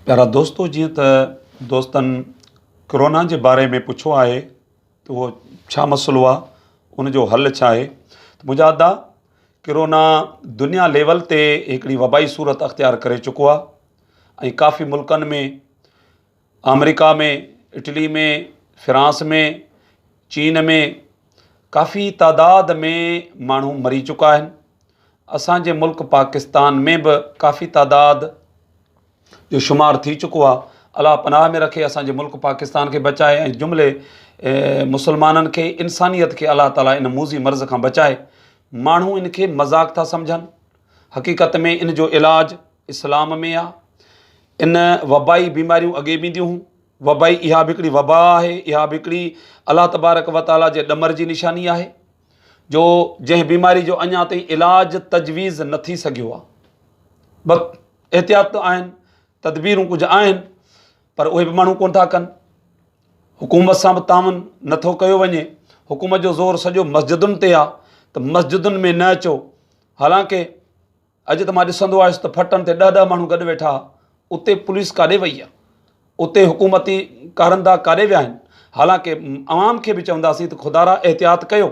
प्यारा दोस्तों, जीअं त दोस्तनि कोरोना जे बारे में पुछो आहे त उहो छा मसइलो आहे, उनजो हल छा आहे। त मुंहिंजा अदा कोरोना दुनिया लेवल ते हिकिड़ी वबाई सूरत अख़्तियार करे चुको आहे ऐं काफ़ी मुल्कनि में, अमेरिका में, इटली में, फ्रांस में, चीन में काफ़ी तादाद में माण्हू मरी चुका आहिनि। असांजे मुल्क पाकिस्तान में बि काफ़ी तादाद जो शुमार थी चुको आहे। अलाह पनाह में रखे, असांजे मुल्क पाकिस्तान खे बचाए ऐं जुमिले मुसलमाननि खे, इंसानियत खे अलाह ताला इन मूज़ी मर्ज़ खां बचाए। माण्हू इन खे मज़ाक़ था सम्झनि, हक़ीक़त में इन जो इलाज इस्लाम में आहे। इन वबाई बीमारियूं अॻे बि ईंदियूं हुयूं। वबाई इहा बि हिकिड़ी वबा आहे, इहा बि हिकिड़ी अलाह तबारक व ताला जे ॾमर जी निशानी आहे, जो जंहिं बीमारी जो अञा ताईं इलाज तजवीज़ न थी सघियो आहे। बस एहतियात आहिनि, तदबीरूं कुझु आहिनि, पर उहे बि माण्हू कोन था कनि। हुकूमत सां बि तामन नथो कयो वञे। हुकूमत जो ज़ोर सॼो मस्जिदुनि ते आहे त मस्जिदुनि में न अचो। हालांकि अॼु त मां ॾिसंदो आयुसि त फटनि ते 10-10 माण्हू गॾु वेठा। उते पुलिस काॾे वई आहे, उते हुकूमती कारंदा काॾे विया आहिनि। हालांकि आवाम खे बि चवंदासीं त ख़ुदारा एहतियात कयो।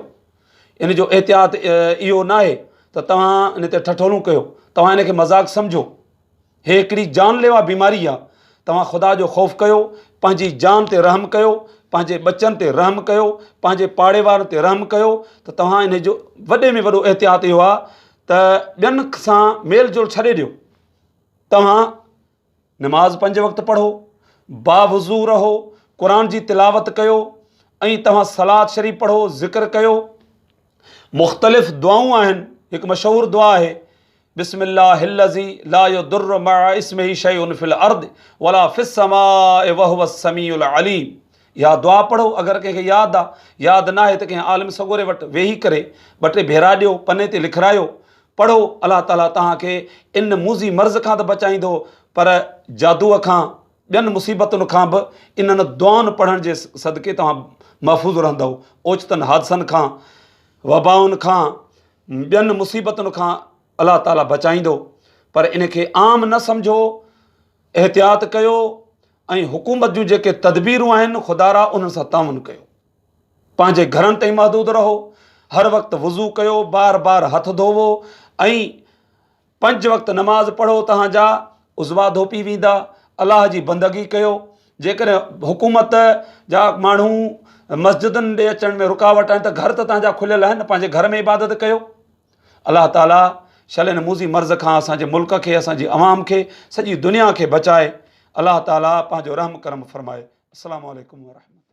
इन जो एहतियात इहो न आहे त तव्हां इन ते ठठोलूं कयो, तव्हां इन खे मज़ाक़ सम्झो। हे हिकिड़ी जानलेवा बीमारी आहे। तव्हां ख़ुदा जो ख़ौफ़ कयो, पंहिंजी जान ते रहम कयो, पंहिंजे बचनि ते रहम कयो, पंहिंजे पाड़े वारनि ते रहम कयो। त तव्हां इन जो वॾे में वॾो एहतियात इहो आहे त ॿियनि सां मेल जोल छॾे ॾियो। तव्हां नमाज़ 5 वक़्त पढ़ो, बावज़ू रहो, क़ुरान जी तिलावत कयो ऐं तव्हां सलात शरीफ़ पढ़ो, ज़िक्र कयो। मुख़्तलिफ़ दुआऊं आहिनि। हिकु मशहूरु दुआ आहे, बिस्मिल्लाहिल्लज़ी ला यदुर्रु मअ इस्मिही शैउन फिल अर्द वला फिस समाइ वहुव समीउल अलीम। इहा दुआ पढ़ो। अगरि कंहिंखे यादि आहे, यादि न आहे त कंहिं आलिम सगोरे वटि वेही करे 2-3 भेरा ॾियो, पने ते लिखायो, पढ़ो। अलाह ताला तव्हांखे इन मूज़ी मर्ज़ खां त बचाईंदो, पर जादूअ खां, ॿियनि मुसीबतुनि खां बि इन्हनि दुआउनि पढ़ण जे सदके तव्हां महफ़ूज़ रहंदव। ओचितनि हादसनि खां, वबाउनि खां, ॿियनि मुसीबतुनि खां अलाह ताला बचाईंदो। पर इन खे आम न सम्झो, एहतियात कयो ऐं हुकूमत जूं जेके तदबीरूं आहिनि ख़ुदारा उन्हनि सां तामुन कयो। पंहिंजे घरनि ताईं महदूद रहो, हर वक़्तु वुज़ू कयो, बार बार हथ धोवो ऐं 5 वक़्त नमाज़ पढ़ो। तव्हांजा उज़वा धोपी वेंदा। अलाह जी बंदगी कयो। जेकॾहिं हुकूमत जा माण्हू मस्जिदुनि ॾे अचण में रुकावट आहिनि त घर त तव्हांजा खुलियल आहिनि, पंहिंजे घर में इबादत कयो। अलाह ताला शल इन मूज़ी मर्ज़ खां असांजे मुल्क खे, असांजी अवाम खे, सॼी दुनिया खे बचाए। अलाह ताला पंहिंजो रहम करम फरमाए। अस्सलामु अलैकुम व रहमतुल्लाह।